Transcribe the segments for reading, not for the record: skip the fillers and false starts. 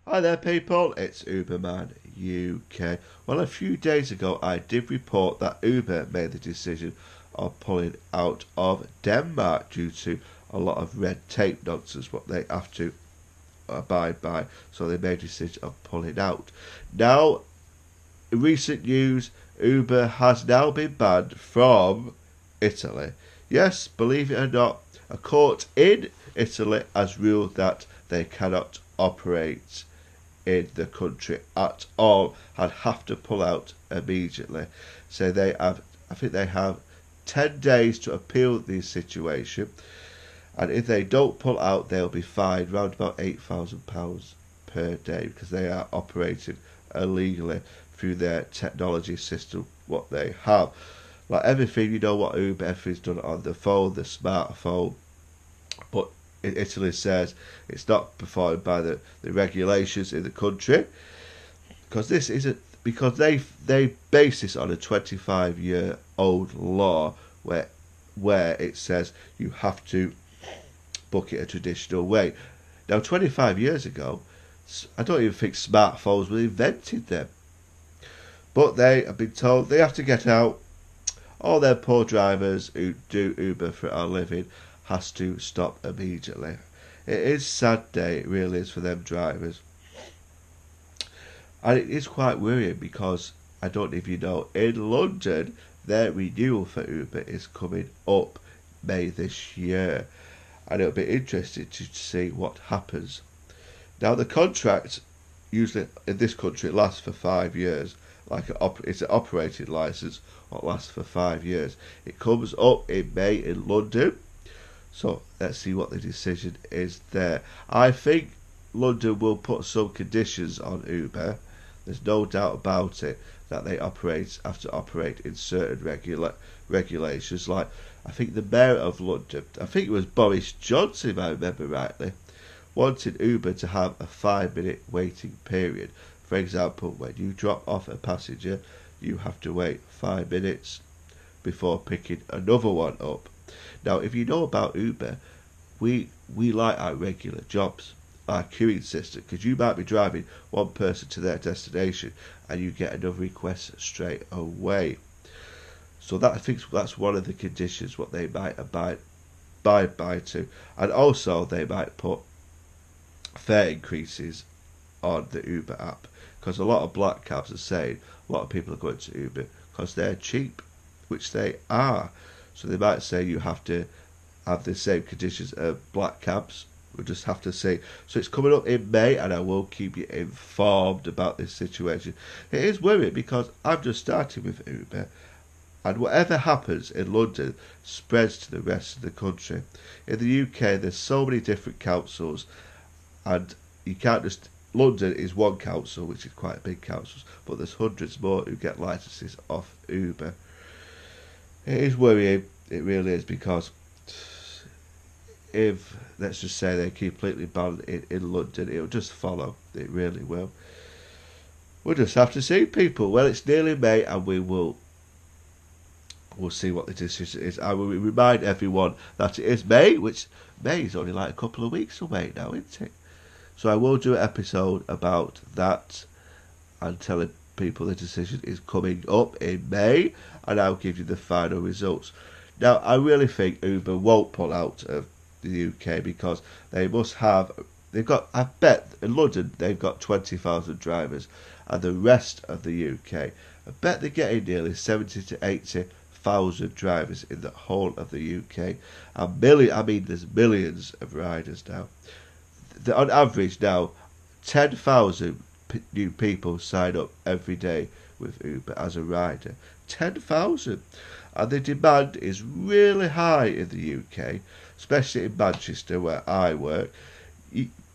Hi there people, it's Uberman UK. Well, a few days ago I did report that Uber made the decision of pulling out of Denmark due to a lot of red tape nonsense, what they have to abide by, so they made the decision of pulling out. Now, in recent news, Uber has now been banned from Italy. Yes, believe it or not, a court in Italy has ruled that they cannot operate in the country at all and have to pull out immediately. So they have, I think they have 10 days to appeal the situation, and if they don't pull out, they'll be fined around about £8,000 per day because they are operating illegally through their technology system, what they have. Like everything, you know what Uber, everything's done on the phone, the smartphone, but Italy says it's not performed by the regulations in the country because this isn't, because they base this on a 25-year-old law where it says you have to book it a traditional way. Now 25 years ago, I don't even think smartphones were invented then, but they have been told they have to get out. All their poor drivers who do Uber for a living has to stop immediately. It is a sad day, it really is, for them drivers. And it is quite worrying because, I don't know if you know, in London, their renewal for Uber is coming up May this year. And it'll be interesting to see what happens. Now, the contract, usually in this country, it lasts for 5 years. It's an operating licence, what lasts for 5 years. It comes up in May in London. So let's see what the decision is there. I think London will put some conditions on Uber. There's no doubt about it that they have to operate in certain regulations. Like, I think the mayor of London, I think it was Boris Johnson, if I remember rightly, wanted Uber to have a 5-minute waiting period. For example, when you drop off a passenger, you have to wait 5 minutes before picking another one up. Now, if you know about Uber, we like our regular jobs, our queuing system, because you might be driving one person to their destination and you get another request straight away. So that, I think that's one of the conditions what they might abide by to, and also they might put fare increases on the Uber app, because a lot of black cabs are saying a lot of people are going to Uber because they're cheap, which they are. So they might say you have to have the same conditions as black cabs. We'll just have to see. So it's coming up in May, and I will keep you informed about this situation. It is worrying because I'm just starting with Uber, and whatever happens in London spreads to the rest of the country. In the UK, there's so many different councils, and you can't just... London is one council, which is quite a big council, but there's hundreds more who get licences off Uber. It is worrying, it really is, because if, let's just say, they completely ban in London, it'll just follow. It really will. We'll just have to see, people. Well, it's nearly May, and we'll see what the decision is. I will remind everyone that it is May, which May is only like a couple of weeks away now, isn't it? So I will do an episode about that and telling people the decision is coming up in May, and I'll give you the final results. Now, I really think Uber won't pull out of the UK because they must have... I bet in London they've got 20,000 drivers, and the rest of the UK, I bet they're getting nearly 70 to 80,000 drivers in the whole of the UK. And there's millions of riders now. On average now, 10,000 new people sign up every day with Uber as a rider. 10,000. And the demand is really high in the UK, especially in Manchester where I work.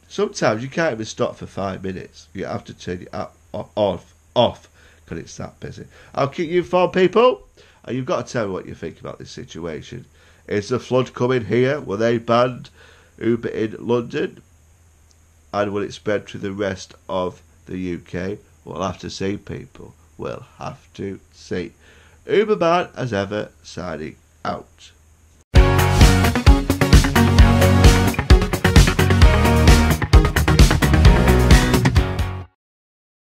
Sometimes you can't even stop for 5 minutes. You have to turn your app off because it's that busy. I'll keep you informed, people. And you've got to tell me what you think about this situation. Is the flood coming here? Will they ban Uber in London? And will it spread to the rest of the UK? We'll have to see, people. We'll have to see. Uberman, as ever, signing out.